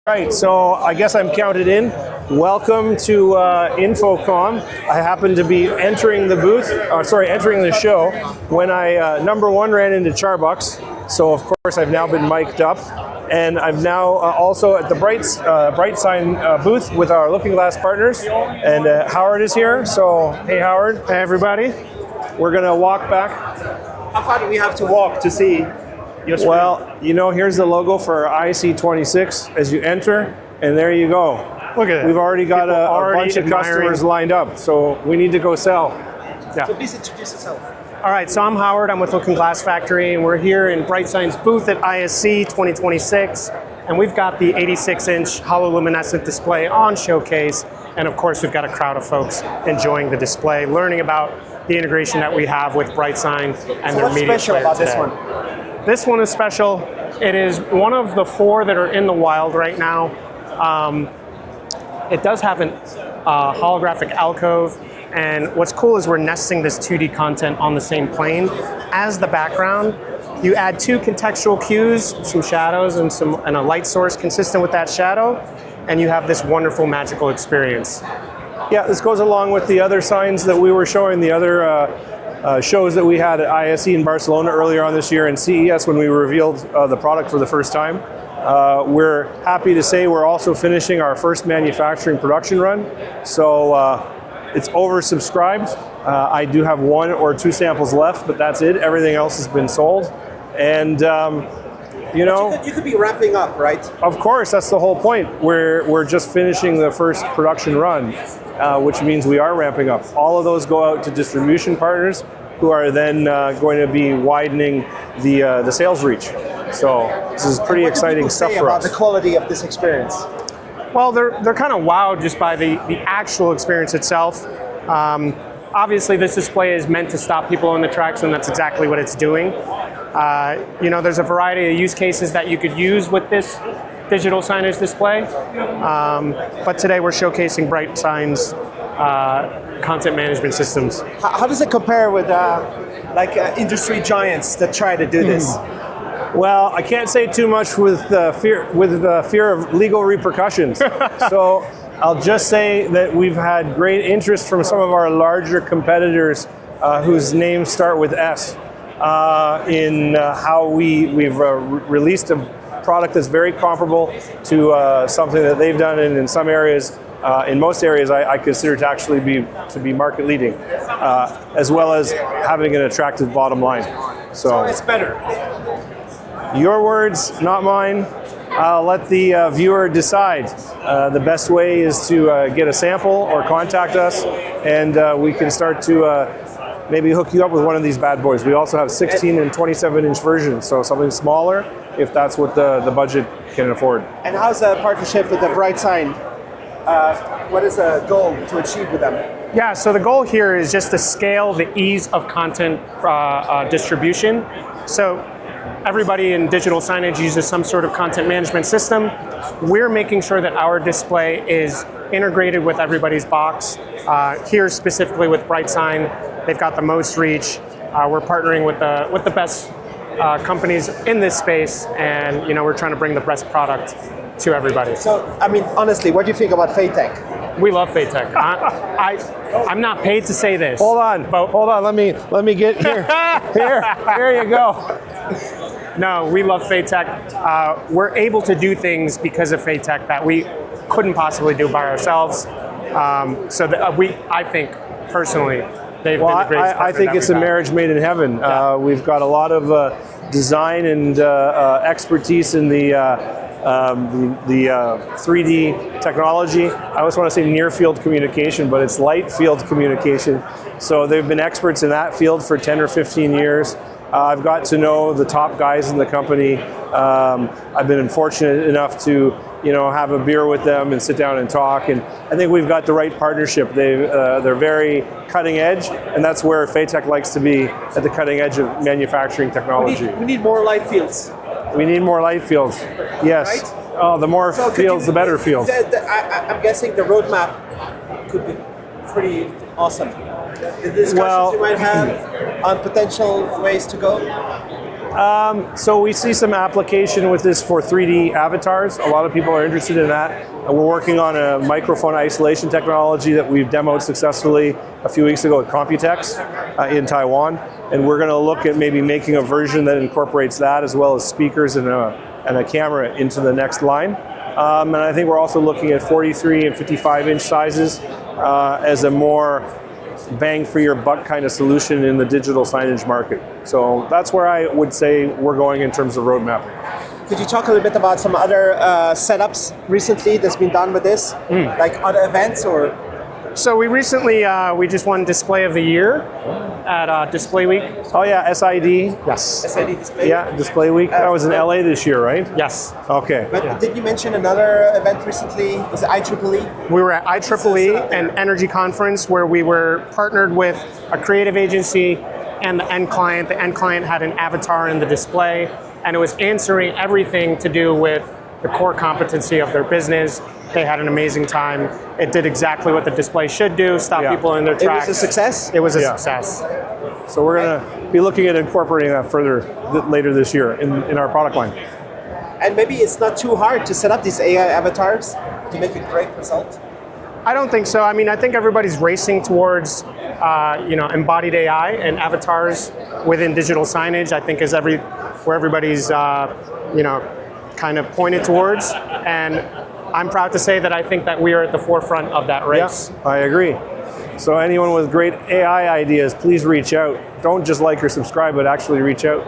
Right, so I guess I'm counted in. Welcome to Infocomm. I happen to be entering the booth, entering the show when I, number one, ran into Charbucks. So of course I've now been mic'd up. And I'm now also at the BrightSign booth with our Looking Glass partners. And Howard is here, so hey Howard. Hey everybody. We're gonna walk back. How far do we have to walk to see? Well, you know, here's the logo for IC26 as you enter, and there you go. Look at it. We've already got a bunch of customers lined up, so we need to go sell. Yeah. So please introduce yourself. All right, so I'm Howard. I'm with Looking Glass Factory, and we're here in BrightSign's booth at ISC 2026, and we've got the 86-inch Hololuminescent display on showcase, and of course, we've got a crowd of folks enjoying the display, learning about the integration that we have with BrightSign and their media player about today. this one? This one is special. It is one of the 4 that are in the wild right now. It does have a holographic alcove, and what's cool is we're nesting this 2D content on the same plane as the background. You add 2 contextual cues, some shadows and a light source consistent with that shadow, and you have this wonderful magical experience. Yeah, this goes along with the other signs that we were showing, the other shows that we had at ISE in Barcelona earlier on this year and CES when we revealed the product for the first time. We're happy to say we're also finishing our first manufacturing production run. So it's oversubscribed. I do have 1 or 2 samples left, but that's it. Everything else has been sold. And you know, you could be ramping up, right? Of course, that's the whole point. We're just finishing the first production run, which means we are ramping up. All of those go out to distribution partners who are then going to be widening the sales reach. So this is pretty exciting stuff for us. About the quality of this experience? Well, they're kind of wowed just by the actual experience itself. Obviously, this display is meant to stop people on the tracks, and that's exactly what it's doing. You know, there's a variety of use cases that you could use with this digital signage display, but today we're showcasing BrightSign's content management systems. How does it compare with industry giants that try to do this? Well, I can't say too much with fear of legal repercussions. So I'll just say that we've had great interest from some of our larger competitors whose names start with S in how we've released a product that's very comparable to something that they've done, and in some areas, in most areas, I consider to actually be market leading, as well as having an attractive bottom line. So it's better. Your words, not mine. I'll let the viewer decide. The best way is to get a sample or contact us, and we can start to maybe hook you up with one of these bad boys. We also have 16 and 27-inch versions, so something smaller if that's what the budget can afford. And how's the partnership with the BrightSign? What is the goal to achieve with them? Yeah, so the goal here is just to scale the ease of content distribution. So everybody in digital signage uses some sort of content management system. We're making sure that our display is integrated with everybody's box. Here specifically with BrightSign, they've got the most reach. We're partnering with the best companies in this space, and you know, we're trying to bring the best product to everybody. So, I mean, honestly, what do you think about faytech? We love faytech. I'm not paid to say this. Hold on. Let me get here. Here you go. No, we love faytech. We're able to do things because of faytech that we couldn't possibly do by ourselves. I think personally, they've been the greatest partner. I think it's a marriage made in heaven. Yeah. We've got a lot of design and expertise in the 3D technology. I always want to say near field communication, but it's light field communication. So they've been experts in that field for 10 or 15 years. I've got to know the top guys in the company. I've been fortunate enough to, you know, have a beer with them and sit down and talk. And I think we've got the right partnership. They're very cutting edge, and that's where faytech likes to be, at the cutting edge of manufacturing technology. We need more light fields. We need more light fields. Yes. Right? Oh, the more fields, the better fields. I'm guessing the roadmap could be pretty awesome. The discussions you might have on potential ways to go? So we see some application with this for 3D avatars. A lot of people are interested in that. And we're working on a microphone isolation technology that we've demoed successfully a few weeks ago at Computex in Taiwan. And we're going to look at maybe making a version that incorporates that as well as speakers and a camera into the next line. And I think we're also looking at 43 and 55 inch sizes as a more bang for your buck kind of solution in the digital signage market. So that's where I would say we're going in terms of roadmap. Could you talk a little bit about some other setups recently that's been done with this, like other events or? So we recently, we just won Display of the Year at Display Week. Oh yeah, SID. Yes. SID Display? Yeah, Display Week. That was in LA this year, right? Yes. Okay. But did you mention another event recently? Was it IEEE? We were at IEEE, an energy conference where we were partnered with a creative agency and the end client. The end client had an avatar in the display, and it was answering everything to do with the core competency of their business. They had an amazing time. It did exactly what the display should do, stop people in their tracks. It was a success? It was a success. So we're going to be looking at incorporating that further later this year in our product line. And maybe it's not too hard to set up these AI avatars to make a great result? I don't think so. I mean, I think everybody's racing towards embodied AI and avatars within digital signage. I think is where everybody's kind of pointed towards, and I'm proud to say that I think that we are at the forefront of that race. Yeah, I agree. So anyone with great AI ideas, please reach out. Don't just like or subscribe, but actually reach out.